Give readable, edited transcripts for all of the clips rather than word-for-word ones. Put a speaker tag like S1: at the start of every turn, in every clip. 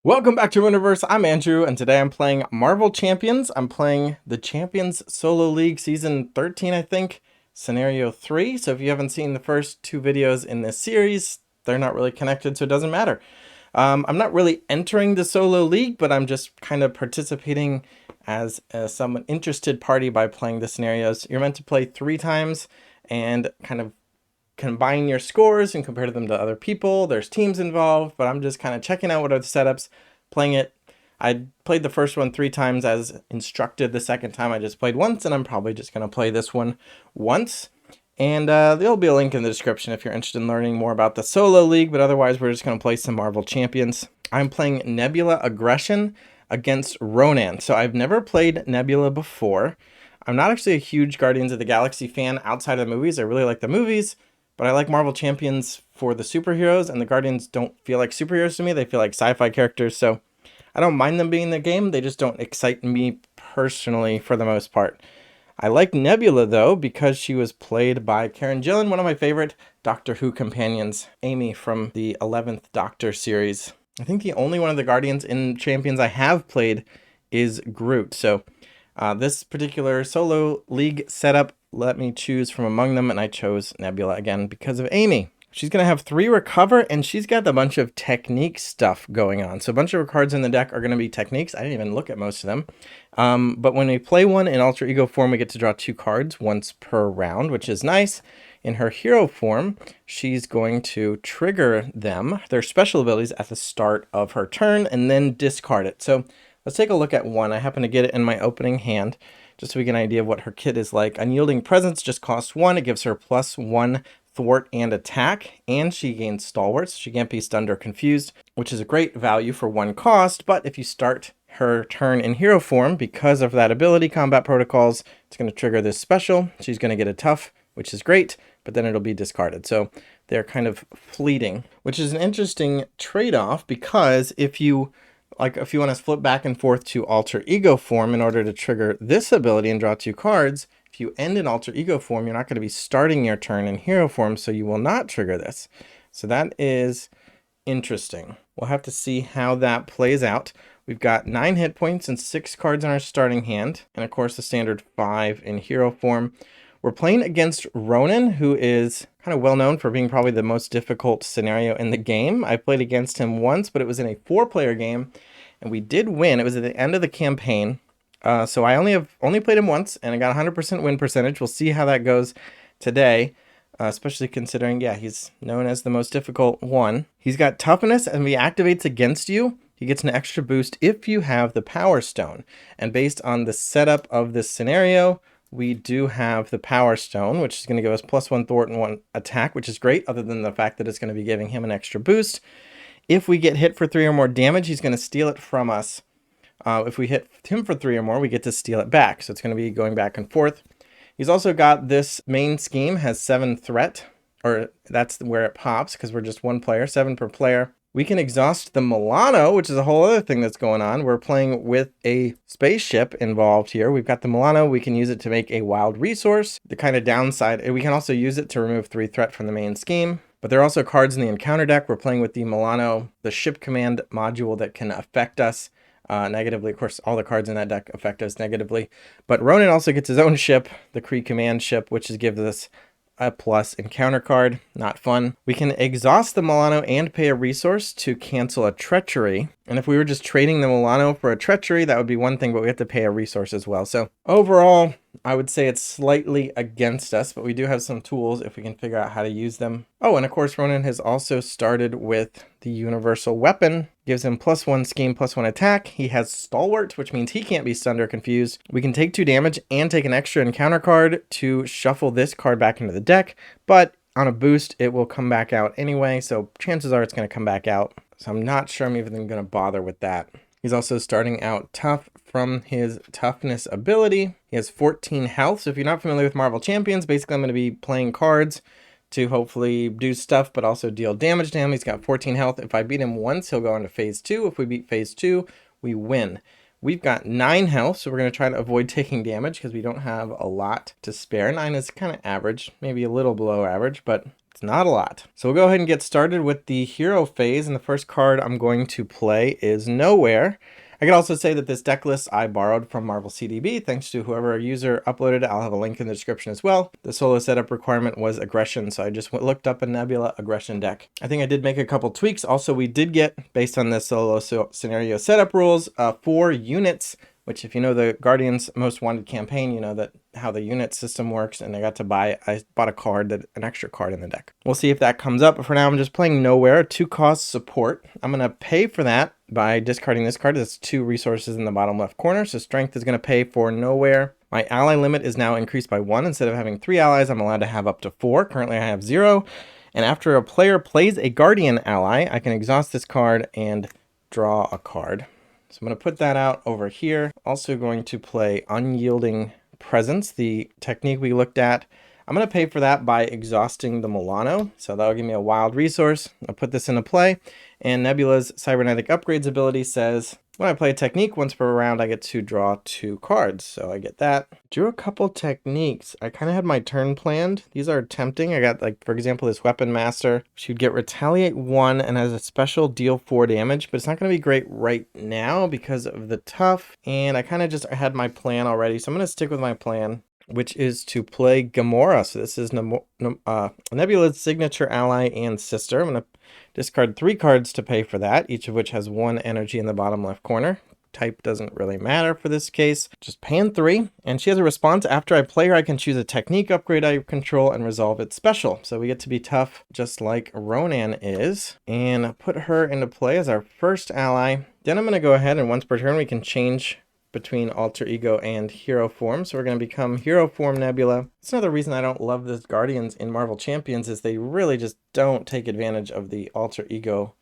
S1: Welcome back to Universe. I'm Andrew, and today I'm playing Marvel Champions. I'm playing the Champions Solo League Season 13, I think, Scenario 3. So if you haven't seen the first two videos in this series, they're not really connected, so it doesn't matter. I'm not really entering the Solo League, but I'm just kind of participating as some interested party by playing the scenarios. You're meant to play 3 times and kind of combine your scores and compare them to other people. There's teams involved, but I'm just kind of checking out what are the setups, playing it. I played the first one 3 times as instructed. The second time I just played once, and I'm probably just going to play this one once. And there'll be a link in the description if you're interested in learning more about the Solo League, but otherwise we're just going to play some Marvel Champions. I'm playing Nebula Aggression against Ronan. So I've never played Nebula before. I'm not actually a huge Guardians of the Galaxy fan outside of the movies. I really like the movies, but I like Marvel Champions for the superheroes, and the Guardians don't feel like superheroes to me. They feel like sci-fi characters, so I don't mind them being in the game. They just don't excite me personally for the most part. I like Nebula, though, because she was played by Karen Gillan, one of my favorite Doctor Who companions, Amy from the 11th Doctor series. I think the only one of the Guardians in Champions I have played is Groot, so this particular solo league setup let me choose from among them, and I chose Nebula again because of Amy. She's going to have 3 recover, and she's got a bunch of technique stuff going on. So a bunch of her cards in the deck are going to be techniques. I didn't even look at most of them. But when we play one in alter ego form, we get to draw 2 cards once per round, which is nice. In her hero form, she's going to trigger them, their special abilities, at the start of her turn and then discard it. So let's take a look at one. I happen to get it in my opening hand, just so we get an idea of what her kit is like. Unyielding Presence just costs 1. It gives her +1 thwart and attack, and she gains stalwarts. She can't be stunned or confused, which is a great value for 1 cost. But if you start her turn in hero form, because of that ability, Combat Protocols, it's going to trigger this special. She's going to get a tough, which is great, but then it'll be discarded. So they're kind of fleeting, which is an interesting trade-off, because if you want to flip back and forth to alter ego form in order to trigger this ability and draw 2 cards, if you end in alter ego form, you're not going to be starting your turn in hero form, so you will not trigger this. So that is interesting. We'll have to see how that plays out. We've got 9 hit points and 6 cards in our starting hand, and of course the standard 5 in hero form. We're playing against Ronan, who is kind of well known for being probably the most difficult scenario in the game. I played against him once, but it was in a 4-player game, and we did win. It was at the end of the campaign. So I only played him once, and I got 100% win percentage. We'll see how that goes today, especially considering, yeah, he's known as the most difficult one. He's got toughness, and when he activates against you, he gets an extra boost if you have the Power Stone. And based on the setup of this scenario, we do have the Power Stone, which is going to give us +1 thwart and 1 attack, which is great, other than the fact that it's going to be giving him an extra boost. If we get hit for 3 or more damage, he's going to steal it from us. If we hit him for 3 or more, we get to steal it back. So it's going to be going back and forth. He's also got this main scheme, has 7 threat, or that's where it pops because we're just 1 player, 7 per player. We can exhaust the Milano, which is a whole other thing that's going on. We're playing with a spaceship involved here. We've got the Milano. We can use it to make a wild resource. The kind of downside, we can also use it to remove 3 threat from the main scheme. But there are also cards in the encounter deck. We're playing with the Milano, the ship command module that can affect us negatively. Of course, all the cards in that deck affect us negatively. But Ronan also gets his own ship, the Kree command ship, which gives us a plus encounter card. Not fun. We can exhaust the Milano and pay a resource to cancel a treachery. And if we were just trading the Milano for a treachery, that would be one thing, but we have to pay a resource as well. So overall, I would say it's slightly against us, but we do have some tools if we can figure out how to use them. Oh, and of course, Ronan has also started with the universal weapon. Gives him +1 scheme, +1 attack. He has stalwart, which means he can't be stunned or confused. We can take 2 damage and take an extra encounter card to shuffle this card back into the deck, but on a boost, it will come back out anyway, so chances are it's going to come back out. So I'm not sure I'm even going to bother with that. He's also starting out tough from his toughness ability. He has 14 health, so if you're not familiar with Marvel Champions, basically I'm going to be playing cards to hopefully do stuff, but also deal damage to him. He's got 14 health. If I beat him once, he'll go into phase 2. If we beat phase 2, we win. We've got 9 health, so we're going to try to avoid taking damage because we don't have a lot to spare. 9 is kind of average, maybe a little below average, but It's not a lot. So we'll go ahead and get started with the hero phase, and the first card I'm going to play is Nowhere. I can also say that this deck list I borrowed from Marvel CDB, thanks to whoever user uploaded it. I'll have a link in the description as well. The solo setup requirement was aggression, so I just looked up a Nebula aggression deck. I think I did make a couple tweaks. Also, we did get, based on the solo scenario setup rules, 4 units, which if you know the Guardians Most Wanted campaign, you know that how the unit system works, and I bought a card, an extra card in the deck. We'll see if that comes up, but for now I'm just playing Nowhere, 2-cost support. I'm gonna pay for that by discarding this card. That's 2 resources in the bottom left corner, so strength is gonna pay for Nowhere. My ally limit is now increased by 1. Instead of having 3 allies, I'm allowed to have up to 4. Currently I have 0. And after a player plays a Guardian ally, I can exhaust this card and draw a card. So I'm going to put that out over here. Also going to play Unyielding Presence, the technique we looked at. I'm going to pay for that by exhausting the Milano. So that'll give me a wild resource. I'll put this into play. And Nebula's Cybernetic Upgrades ability says, when I play a technique, once per round, I get to draw 2 cards. So I get that. Drew a couple techniques. I kind of had my turn planned. These are tempting. I got, like, for example, this Weapon Master. She'd get Retaliate 1 and has a special deal 4 damage, but it's not going to be great right now because of the tough. And I kind of just had my plan already. So I'm going to stick with my plan, which is to play Gamora. So this is Nebula's signature ally and sister. I'm going to discard 3 cards to pay for that, each of which has 1 energy in the bottom left corner. Type doesn't really matter for this case. Just paying 3. And she has a response. After I play her, I can choose a technique upgrade I control and resolve its special. So we get to be tough just like Ronan is. And put her into play as our first ally. Then I'm going to go ahead and once per turn we can change between alter ego and hero form. So we're going to become hero form Nebula. That's another reason I don't love the Guardians in Marvel Champions, is they really just don't take advantage of the alter ego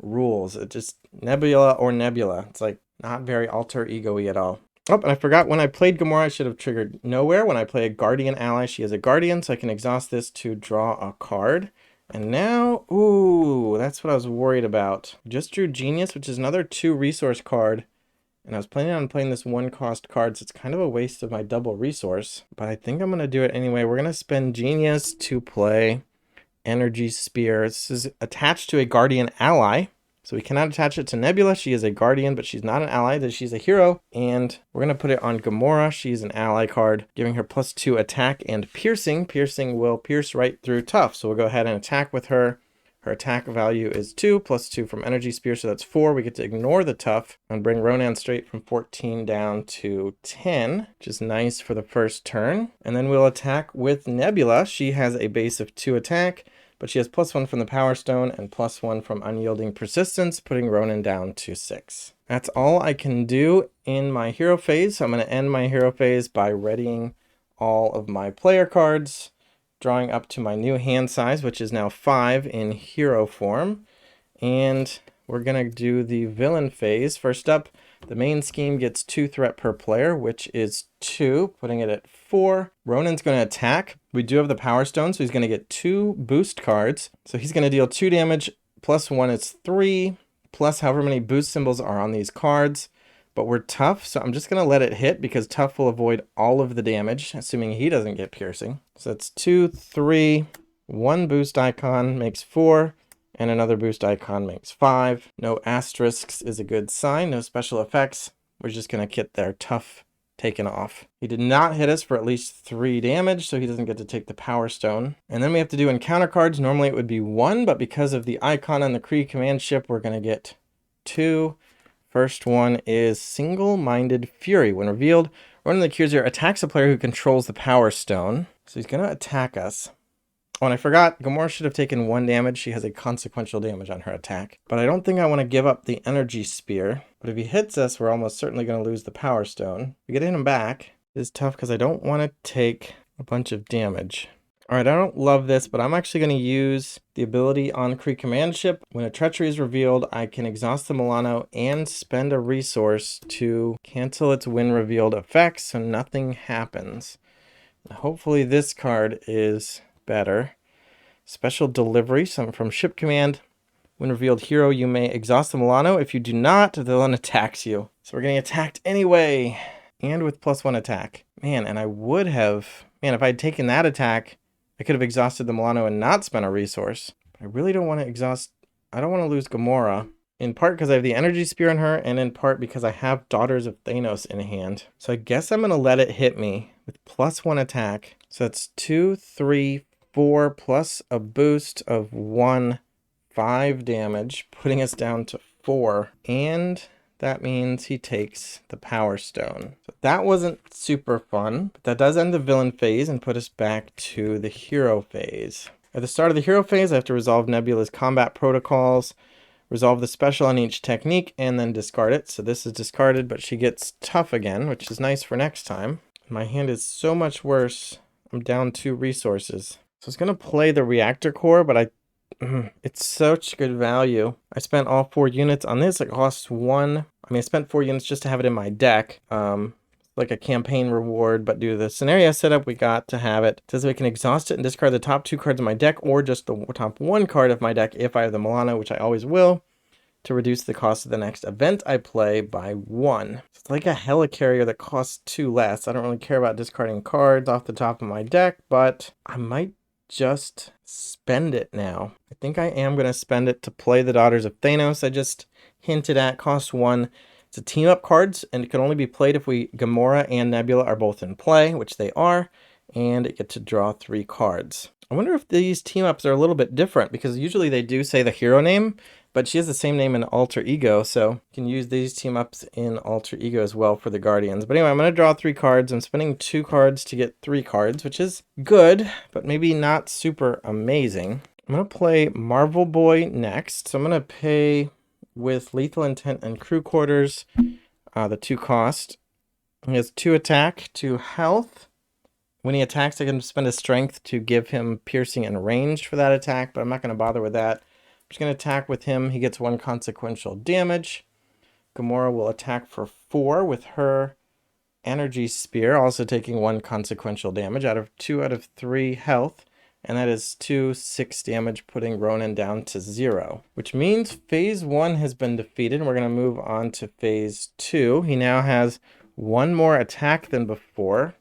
S1: rules. It just Nebula or Nebula. It's like not very alter ego-y at all. Oh, and I forgot, when I played Gamora, I should have triggered Nowhere. When I play a Guardian ally, she is a Guardian, so I can exhaust this to draw a card. And now, ooh, that's what I was worried about. Just drew Genius, which is another 2 resource card. And I was planning on playing this 1-cost card, so it's kind of a waste of my double resource. But I think I'm going to do it anyway. We're going to spend Genius to play Energy Spear. This is attached to a Guardian ally. So we cannot attach it to Nebula. She is a Guardian, but she's not an ally. She's a hero. And we're going to put it on Gamora. She's an ally card, giving her +2 attack and piercing. Piercing will pierce right through tough. So we'll go ahead and attack with her. Her attack value is 2, +2 from Energy Spear, so that's 4. We get to ignore the tough and bring Ronan straight from 14 down to 10, which is nice for the first turn. And then we'll attack with Nebula. She has a base of 2 attack, but she has +1 from the Power Stone and +1 from Unyielding Persistence, putting Ronan down to 6. That's all I can do in my hero phase, so I'm going to end my hero phase by readying all of my player cards, drawing up to my new hand size, which is now 5 in hero form. And we're going to do the villain phase. First up, the main scheme gets 2 threat per player, which is 2, putting it at 4. Ronan's going to attack. We do have the Power Stone, so he's going to get 2 boost cards. So he's going to deal 2 damage, +1 is 3, plus however many boost symbols are on these cards. But we're tough, so I'm just going to let it hit because tough will avoid all of the damage, assuming he doesn't get piercing. So that's 2, 3, 1 boost icon makes 4, and another boost icon makes 5. No asterisks is a good sign, no special effects. We're just going to get their tough taken off. He did not hit us for at least 3 damage, so he doesn't get to take the Power Stone. And then we have to do encounter cards. Normally it would be 1, but because of the icon on the Kree command ship, we're going to get 2. First one is Single-Minded Fury. When revealed, Ronan the Accuser attacks a player who controls the Power Stone. So he's going to attack us. Oh, and I forgot, Gamora should have taken 1 damage. She has a consequential damage on her attack. But I don't think I want to give up the Energy Spear. But if he hits us, we're almost certainly going to lose the Power Stone. We get him back. It's tough because I don't want to take a bunch of damage. Alright, I don't love this, but I'm actually going to use the ability on Kree command ship. When a treachery is revealed, I can exhaust the Milano and spend a resource to cancel its when revealed effects so nothing happens. Hopefully this card is better. Special delivery, something from ship command. When revealed hero, you may exhaust the Milano. If you do not, the villain attacks you. So we're getting attacked anyway, and with +1 attack. Man, and I would have, if I had taken that attack, I could have exhausted the Milano and not spent a resource. But I really don't want to exhaust. I don't want to lose Gamora. In part because I have the energy spear on her, and in part because I have Daughters of Thanos in hand. So I guess I'm going to let it hit me with +1 attack. So that's 2, 3, 4 plus a boost of 1, 5 damage, putting us down to 4. And that means he takes the Power Stone. So that wasn't super fun, but that does end the villain phase and put us back to the hero phase. At the start of the hero phase, I have to resolve Nebula's combat protocols, resolve the special on each technique, and then discard it. So this is discarded, but she gets tough again, which is nice for next time. My hand is so much worse. I'm down 2 resources. So I was going to play the reactor core, but it's such good value. I spent all 4 units on this. It costs 1. I spent 4 units just to have it in my deck. Like a campaign reward, but due to the scenario setup, we got to have it. It says we can exhaust it and discard the top 2 cards of my deck, or just the top 1 card of my deck if I have the Milano, which I always will, to reduce the cost of the next event I play by 1. So it's like a helicarrier that costs 2 less. I don't really care about discarding cards off the top of my deck, but I might just spend it now. I think I am going to spend it to play the Daughters of Thanos. I just hinted at cost 1. It's a team up cards, and it can only be played if Gamora and Nebula are both in play, which they are, and it gets to draw 3 cards. I wonder if these team ups are a little bit different, because usually they do say the hero name, but she has the same name in Alter Ego, so you can use these team ups in Alter Ego as well for the Guardians. But anyway, I'm going to draw 3 cards. I'm spending 2 cards to get 3 cards, which is good, but maybe not super amazing. I'm going to play Marvel Boy next, so I'm going to pay with Lethal Intent and Crew Quarters, the 2 cost. He has 2 attack, 2 health. When he attacks, I can spend a strength to give him piercing and range for that attack, but I'm not going to bother with that. I'm just going to attack with him. He gets 1 consequential damage. Gamora will attack for 4 with her energy spear, also taking 1 consequential damage out of 2 out of 3 health. And that is 2, 6 damage, putting Ronan down to 0. Which means phase 1 has been defeated. We're going to move on to phase 2. He now has 1 more attack than before.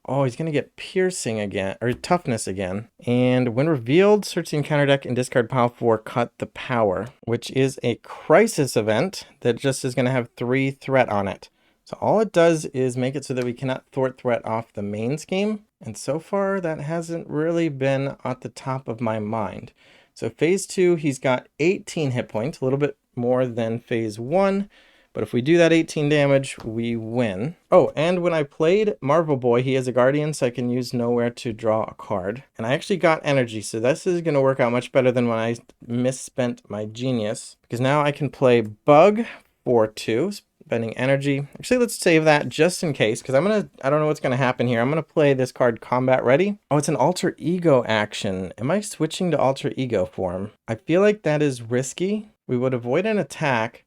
S1: Oh, he's going to get piercing again, or toughness again. And when revealed, search the encounter deck and discard pile 4, cut the power, which is a crisis event that just is going to have 3 threat on it. So all it does is make it so that we cannot thwart threat off the main scheme. And so far, that hasn't really been at the top of my mind. So phase 2, he's got 18 hit points, a little bit more than phase 1. But if we do that 18 damage, we win. Oh, and when I played Marvel Boy, he has a Guardian, so I can use Nowhere to draw a card. And I actually got energy, so this is going to work out much better than when I misspent my Genius. Because now I can play Bug for 2, spending energy. Actually, let's save that just in case, because I don't know what's going to happen here. I'm going to play this card Combat Ready. Oh, it's an Alter Ego action. Am I switching to Alter Ego form? I feel like that is risky. We would avoid an attack.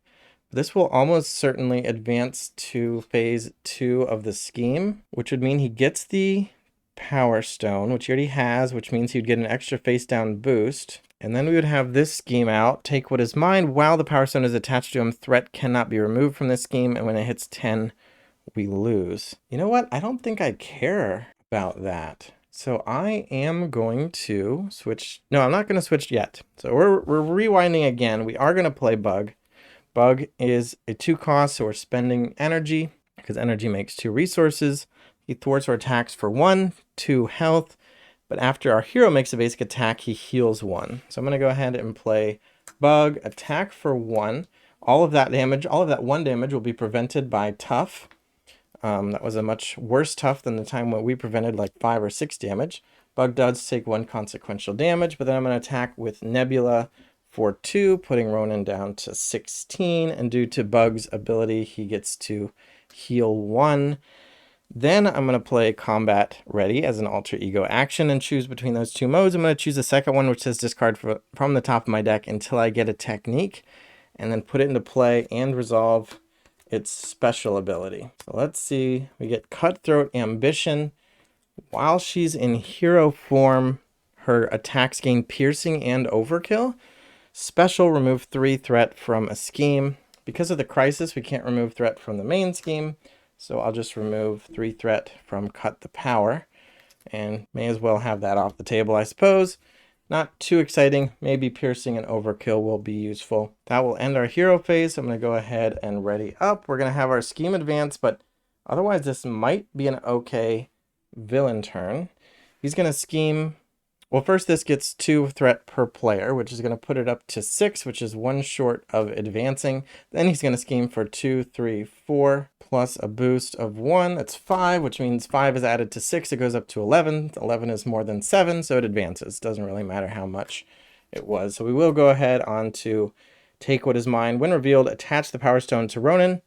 S1: This will almost certainly advance to phase 2 of the scheme, which would mean he gets the Power Stone, which he already has, which means he'd get an extra face down boost. And then we would have this scheme out, take what is mine. While the Power Stone is attached to him, threat cannot be removed from this scheme, and when it hits 10, we lose. You know what? I don't think I care about that. So I am going to switch. No, I'm not going to switch yet. So we're rewinding again. We are going to play Bug. Bug is a 2 cost, so we're spending energy because energy makes 2 resources. He thwarts our attacks for 1, 2 health, but after our hero makes a basic attack, he heals 1. So I'm going to go ahead and play Bug, attack for 1. All of that damage, all of that 1 damage will be prevented by Tough. That was a much worse Tough than the time when we prevented like 5 or 6 damage. Bug does take 1 consequential damage, but then I'm going to attack with Nebula for 2, putting Ronan down to 16, and due to Bug's ability, he gets to heal 1. Then I'm going to play Combat Ready as an Alter Ego action and choose between those 2 modes. I'm going to choose the second one, which says discard from the top of my deck until I get a technique, and then put it into play and resolve its special ability. So let's see, we get Cutthroat Ambition. While she's in hero form, her attacks gain piercing and overkill. Special, remove 3 threat from a scheme. Because of the crisis, we can't remove threat from the main scheme, so I'll just remove 3 threat from Cut the Power. and may as well have that off the table, I suppose. Not too exciting. Maybe piercing and overkill will be useful. That will end our hero phase. I'm going to go ahead and ready up. We're going to have our scheme advance, but otherwise this might be an okay villain turn. He's going to scheme. Well, first this gets 2 threat per player, which is going to put it up to 6, which is 1 short of advancing. Then he's going to scheme for 2, 3, 4, plus a boost of 1. That's 5, which means 5 is added to 6. It goes up to 11. 11 is more than 7, so it advances. Doesn't really matter how much it was. So we will go ahead on to take what is mine. When revealed, attach the Power Stone to Ronan.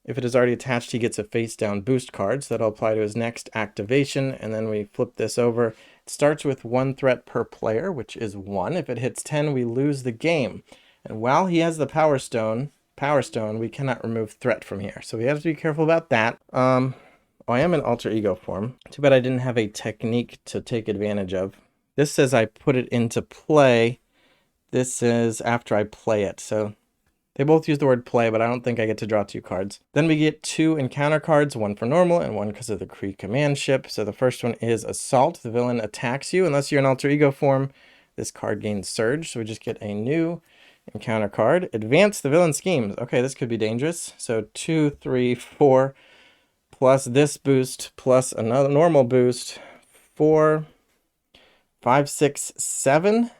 S1: If it is already attached, he gets a face down boost card, so that'll apply to his next activation. And then we flip this over. It starts with 1 threat per player, which is 1. If it hits 10, we lose the game. And while he has the Power Stone, we cannot remove threat from here. So we have to be careful about that. I am in alter ego form. Too bad I didn't have a technique to take advantage of. This says I put it into play. This is after I play it. So they both use the word play, but I don't think I get to draw 2 cards. Then we get 2 encounter cards, 1 for normal and 1 because of the Kree command ship. So the first one is Assault. The villain attacks you. Unless you're in alter ego form, this card gains Surge. So we just get a new encounter card. Advance. The villain schemes. Okay, this could be dangerous. So 2, 3, 4, plus this boost, plus another normal boost. 4, 5, 6, 7.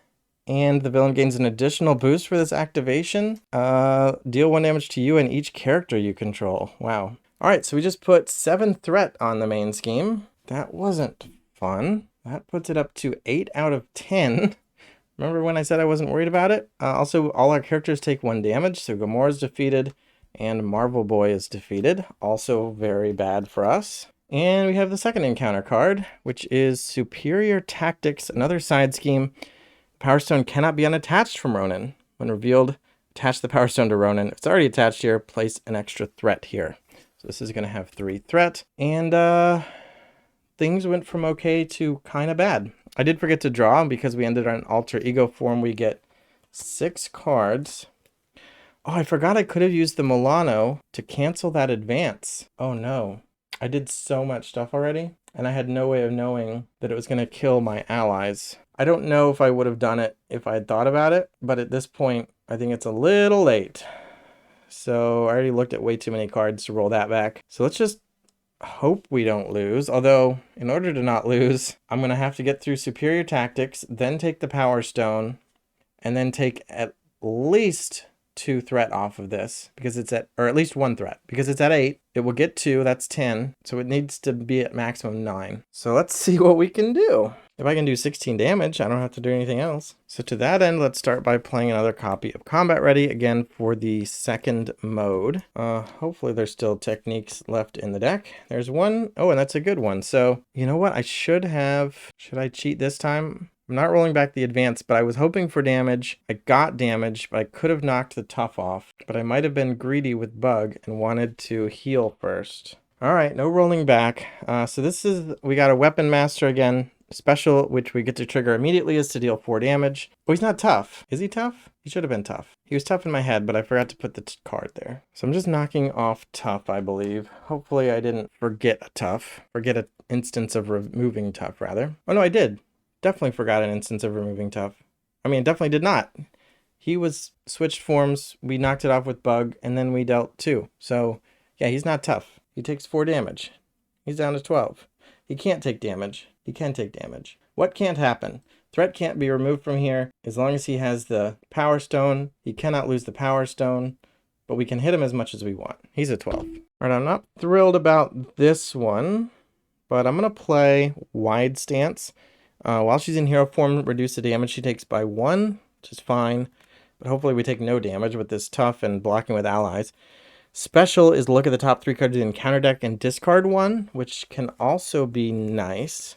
S1: And the villain gains an additional boost for this activation. Deal 1 damage to you and each character you control. Wow. All right, so we just put 7 threat on the main scheme. That wasn't fun. That puts it up to 8 out of 10. Remember when I said I wasn't worried about it? Also, all our characters take 1 damage. So Gamora is defeated and Marvel Boy is defeated. Also very bad for us. And we have the second encounter card, which is Superior Tactics, another side scheme. Power Stone cannot be unattached from Ronan. When revealed, attach the Power Stone to Ronan. If it's already attached here, place an extra threat here. So this is going to have 3 threat. And things went from okay to kind of bad. I did forget to draw because we ended on alter ego form. We get 6 cards. Oh, I forgot I could have used the Milano to cancel that advance. Oh no. I did so much stuff already, and I had no way of knowing that it was going to kill my allies. I don't know if I would have done it if I had thought about it, but at this point, I think it's a little late. So I already looked at way too many cards to roll that back. So let's just hope we don't lose. Although, in order to not lose, I'm going to have to get through Superior Tactics, then take the Power Stone, and then take at least 2 threat off of this, because it's at, or at least 1 threat, because it's at 8. It will get 2, that's 10. So it needs to be at maximum 9. So let's see what we can do. If I can do 16 damage, I don't have to do anything else. So to that end, let's start by playing another copy of Combat Ready, again for the second mode. Hopefully there's still techniques left in the deck. There's one. Oh, and that's a good one. So you know what? Should I cheat this time? I'm not rolling back the advance, but I was hoping for damage. I got damage, but I could have knocked the tough off. But I might have been greedy with Bug and wanted to heal first. All right, no rolling back. So we got a Weapon Master again. Special, which we get to trigger immediately, is to deal 4 damage. Oh, he's not tough. Is he tough? He should have been tough. He was tough in my head, but I forgot to put the card there. So I'm just knocking off tough, I believe. Hopefully I didn't forget a tough. Forget an instance of removing tough, rather. Oh, no, I did. Definitely forgot an instance of removing tough. I mean, definitely did not. He was switched forms. We knocked it off with Bug, and then we dealt 2. So, yeah, he's not tough. He takes 4 damage. He's down to 12. He can't take damage. He can take damage. What can't happen? Threat can't be removed from here. As long as he has the Power Stone, he cannot lose the Power Stone, but we can hit him as much as we want. He's a 12. All right, I'm not thrilled about this one, but I'm going to play Wide Stance. While she's in hero form, reduce the damage she takes by 1, which is fine, but hopefully we take no damage with this tough and blocking with allies. Special is look at the top 3 cards in the encounter deck and discard 1, which can also be nice.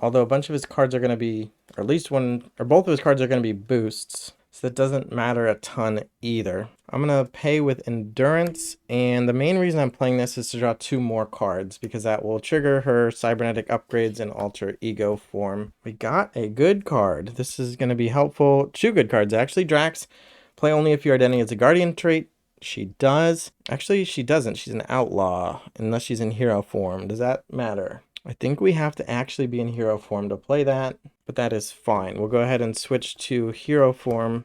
S1: Although a bunch of his cards are going to be, or at least one, or both of his cards are going to be boosts. So that doesn't matter a ton either. I'm going to pay with Endurance, and the main reason I'm playing this is to draw 2 more cards, because that will trigger her cybernetic upgrades in alter ego form. We got a good card. This is going to be helpful. 2 good cards, actually. Drax, play only if your identity is a guardian trait. She does. Actually, she doesn't. She's an outlaw, unless she's in hero form. Does that matter? I think we have to actually be in hero form to play that, but that is fine. We'll go ahead and switch to hero form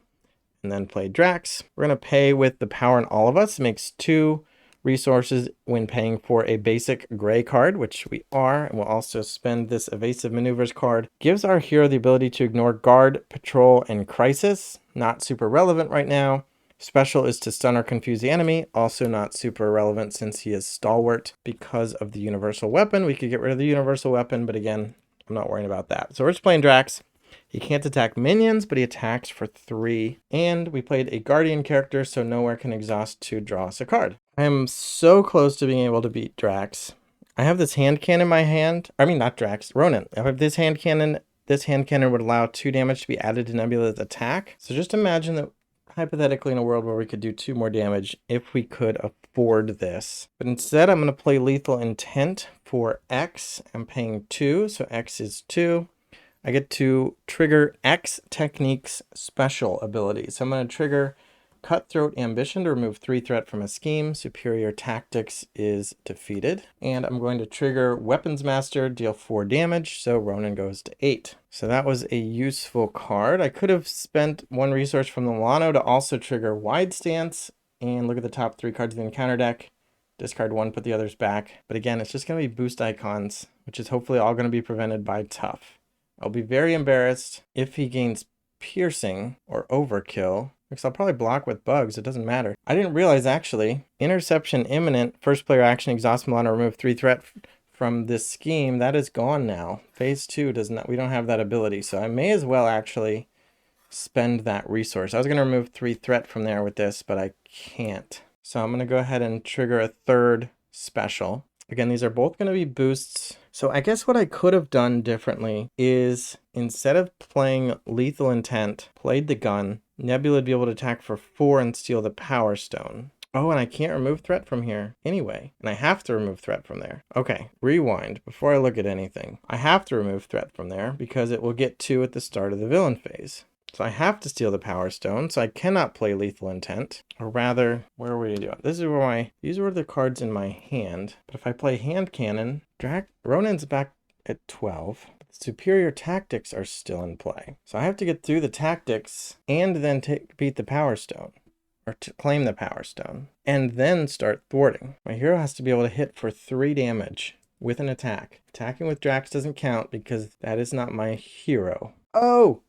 S1: and then play Drax. We're going to pay with the power in all of us. It makes 2 resources when paying for a basic gray card, which we are, and we'll also spend this evasive maneuvers card. Gives our hero the ability to ignore guard, patrol, and crisis. Not super relevant right now. Special is to stun or confuse the enemy, also not super relevant since he is stalwart because of the universal weapon. We could get rid of the universal weapon, but again, I'm not worrying about that. So we're just playing Drax. He can't attack minions, but he attacks for 3. And we played a guardian character, so nowhere can exhaust to draw us a card. I am so close to being able to beat Drax. I have this hand cannon in my hand. I mean, not Drax, Ronan. I have this hand cannon. This hand cannon would allow 2 damage to be added to Nebula's attack. So just imagine that hypothetically in a world where we could do 2 more damage if we could afford this. But instead, I'm going to play Lethal Intent for X. I'm paying 2, so X is 2. I get to trigger X Techniques special ability. So I'm going to trigger Cutthroat Ambition to remove 3 threat from a scheme. Superior Tactics is defeated. And I'm going to trigger Weapons Master, deal 4 damage. So Ronan goes to 8. So that was a useful card. I could have spent 1 resource from the Milano to also trigger Wide Stance. And look at the top 3 cards of the encounter deck. Discard 1, put the others back. But again, it's just going to be boost icons, which is hopefully all going to be prevented by Tough. I'll be very embarrassed if he gains piercing or overkill, because I'll probably block with bugs. It doesn't matter. I didn't realize actually, interception imminent, first player action, exhaust Milano, remove 3 threat from this scheme. That is gone now. Phase 2 does not, we don't have that ability. So I may as well actually spend that resource. I was going to remove 3 threat from there with this, but I can't. So I'm going to go ahead and trigger a 3rd special. Again, these are both going to be boosts. So I guess what I could have done differently is instead of playing Lethal Intent, played the gun, Nebula would be able to attack for 4 and steal the Power Stone. Oh, and I can't remove threat from here anyway. And I have to remove threat from there. Okay, rewind before I look at anything. I have to remove threat from there because it will get 2 at the start of the villain phase. So I have to steal the Power Stone, so I cannot play Lethal Intent. Or rather, where are we doing? This is where these were the cards in my hand. But if I play Hand Cannon, Ronan's back at 12. Superior Tactics are still in play. So I have to get through the tactics and then beat the Power Stone. Or to claim the Power Stone. And then start thwarting. My hero has to be able to hit for 3 damage with an attack. Attacking with Drax doesn't count because that is not my hero. Oh!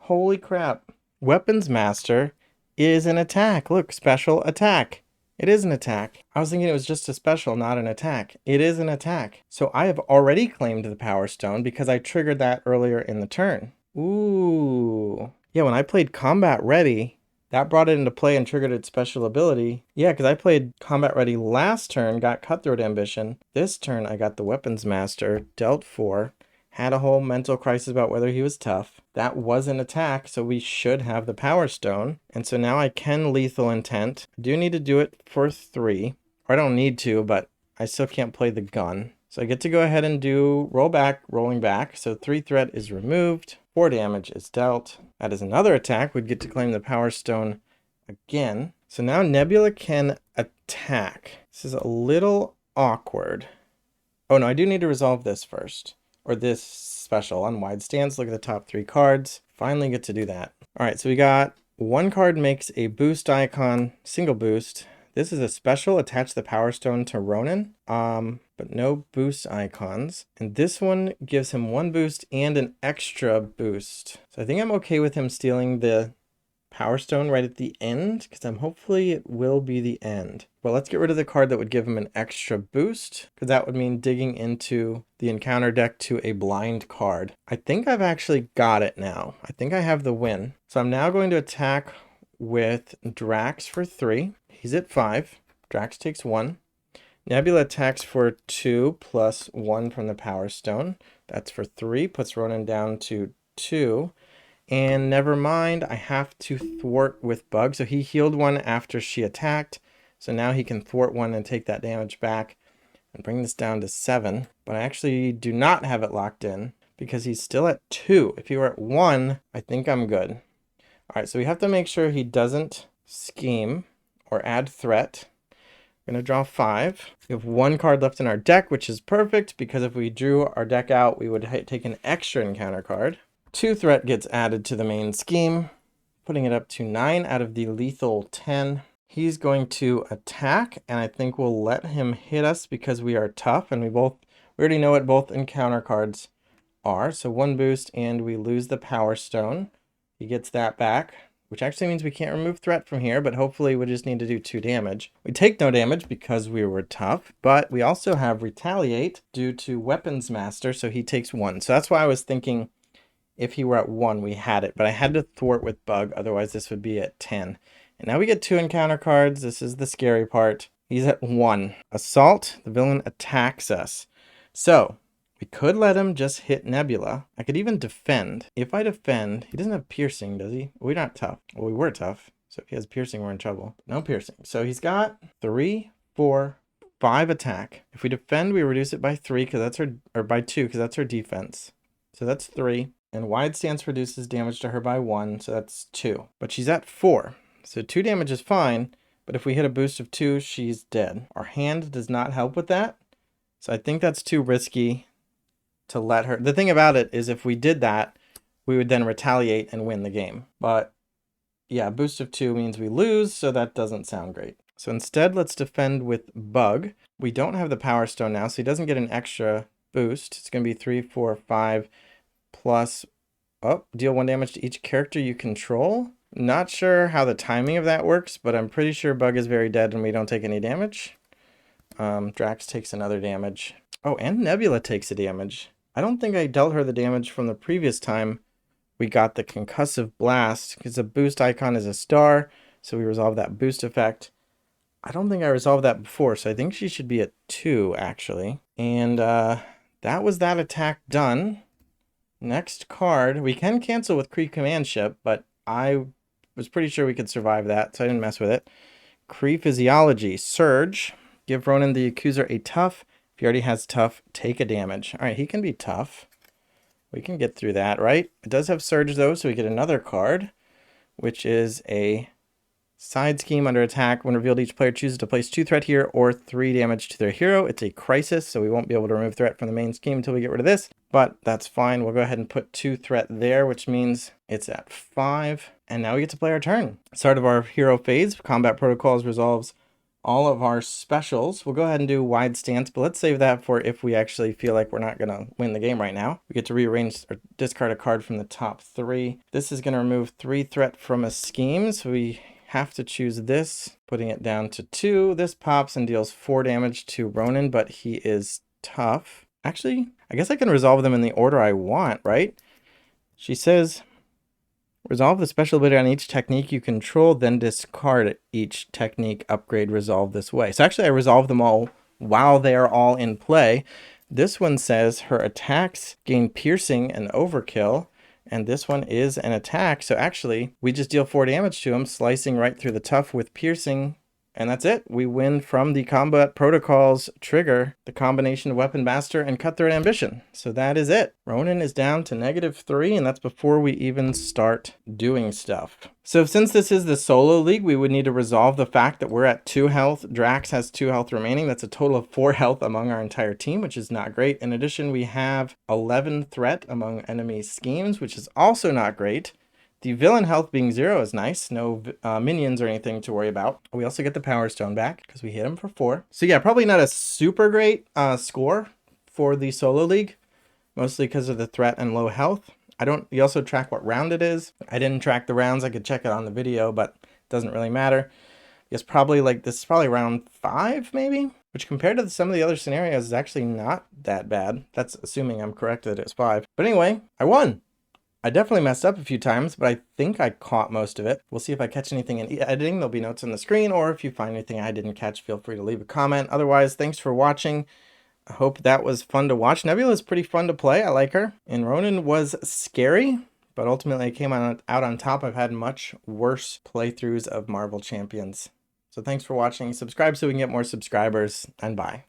S1: Holy crap. Weapons Master is an attack. Look, special attack. It is an attack. I was thinking it was just a special, not an attack. It is an attack. So I have already claimed the Power Stone because I triggered that earlier in the turn. Ooh. Yeah, when I played Combat Ready, that brought it into play and triggered its special ability. Yeah, because I played Combat Ready last turn, got Cutthroat Ambition. This turn, I got the Weapons Master, dealt 4. Had a whole mental crisis about whether he was tough. That was an attack, so we should have the Power Stone. And so now I can Lethal Intent. I do need to do it for 3. Or I don't need to, but I still can't play the gun. So I get to go ahead and do rolling back. So 3 threat is removed. 4 damage is dealt. That is another attack. We'd get to claim the Power Stone again. So now Nebula can attack. This is a little awkward. Oh no, I do need to resolve this first. Or this special on Wide Stance. Look at the top 3 cards. Finally get to do that. All right, so we got 1 card makes a boost icon, single boost. This is a special, attach the Power Stone to Ronan, but no boost icons. And this one gives him 1 boost and an extra boost. So I think I'm okay with him stealing the Power Stone right at the end, because hopefully it will be the end. Well, let's get rid of the card that would give him an extra boost, because that would mean digging into the encounter deck to a blind card. I think I've actually got it now. I think I have the win. So I'm now going to attack with Drax for 3. He's at 5. Drax takes 1. Nebula attacks for 2 plus 1 from the Power Stone. That's for 3, puts Ronan down to 2. And never mind, I have to thwart with Bug. So he healed 1 after she attacked. So now he can thwart 1 and take that damage back and bring this down to 7. But I actually do not have it locked in because he's still at 2. If he were at 1, I think I'm good. All right, so we have to make sure he doesn't scheme or add threat. We're going to draw 5. We have 1 card left in our deck, which is perfect because if we drew our deck out, we would take an extra encounter card. 2 threat gets added to the main scheme, putting it up to 9 out of the lethal 10. He's going to attack, and I think we'll let him hit us because we are tough, and we already know what both encounter cards are. So 1 boost, and we lose the Power Stone. He gets that back, which actually means we can't remove threat from here, but hopefully we just need to do 2 damage. We take no damage because we were tough, but we also have Retaliate due to Weapons Master, so he takes 1. So that's why I was thinking if he were at 1, we had it, but I had to thwart with Bug, otherwise this would be at 10. And now we get 2 encounter cards. This is the scary part. He's at 1. Assault, the villain attacks us. So we could let him just hit Nebula. I could even defend. If I defend, he doesn't have piercing, does he? We're not tough. Well, we were tough. So if he has piercing, we're in trouble. No piercing. So he's got 3, 4, 5 attack. If we defend, we reduce it by 3 because that's her, or by 2 because that's her defense. So that's 3. And wide stance reduces damage to her by 1, so that's 2. But she's at 4. So 2 damage is fine, but if we hit a boost of 2, she's dead. Our hand does not help with that, so I think that's too risky to let her. The thing about it is if we did that, we would then retaliate and win the game. But yeah, boost of 2 means we lose, so that doesn't sound great. So instead, let's defend with Bug. We don't have the Power Stone now, so he doesn't get an extra boost. It's going to be 3, 4, 5 plus, deal 1 damage to each character you control. Not sure how the timing of that works, but I'm pretty sure Bug is very dead and we don't take any damage. Drax takes another damage. Oh, and Nebula takes a damage. I don't think I dealt her the damage from the previous time we got the concussive blast, because the boost icon is a star, so we resolve that boost effect. I don't think I resolved that before, so I think she should be at 2, actually. And that was that attack done. Next card, we can cancel with Kree Command Ship, but I was pretty sure we could survive that, so I didn't mess with it. Kree Physiology, Surge. Give Ronan the Accuser a tough. If he already has tough, take a damage. All right, he can be tough. We can get through that, right? It does have Surge, though, so we get another card, which is a side scheme under attack. When revealed, each player chooses to place 2 threat here or 3 damage to their hero. It's a crisis, so we won't be able to remove threat from the main scheme until we get rid of this, but that's fine. We'll go ahead and put 2 threat there, which means it's at 5. And now we get to play our turn. Start of our hero phase. Combat Protocols resolves all of our specials. We'll go ahead and do wide stance, but let's save that for if we actually feel like we're not going to win the game right now. We get to rearrange or discard a card from the top 3. This is going to remove 3 threat from a scheme, so we have to choose this, putting it down to 2. This pops and deals 4 damage to Ronan, but he is tough. Actually, I guess I can resolve them in the order I want, right? She says, resolve the special ability on each technique you control, then discard each technique upgrade resolve this way. So actually I resolve them all while they are all in play. This one says her attacks gain piercing and overkill, and this one is an attack. So actually we just deal 4 damage to him, slicing right through the tough with piercing. And that's it. We win from the Combat Protocols trigger, the combination of Weapon Master and Cutthroat Ambition. So that is it. Ronan is down to -3, and that's before we even start doing stuff. So since this is the solo league, we would need to resolve the fact that we're at 2 health. Drax has 2 health remaining. That's a total of 4 health among our entire team, which is not great. In addition, we have 11 threat among enemy schemes, which is also not great. The villain health being 0 is nice. No minions or anything to worry about. We also get the Power Stone back because we hit him for 4. So yeah, probably not a super great score for the solo league, mostly because of the threat and low health. You also track what round it is. I didn't track the rounds. I could check it on the video, but it doesn't really matter. It's probably this is probably round 5 maybe, which compared to some of the other scenarios is actually not that bad. That's assuming I'm correct that it's 5. But anyway, I won. I definitely messed up a few times, but I think I caught most of it. We'll see if I catch anything in editing. There'll be notes on the screen, or if you find anything I didn't catch, feel free to leave a comment. Otherwise, thanks for watching. I hope that was fun to watch. Nebula is pretty fun to play. I like her. And Ronan was scary, but ultimately I came out on top. I've had much worse playthroughs of Marvel Champions. So thanks for watching. Subscribe so we can get more subscribers, and bye.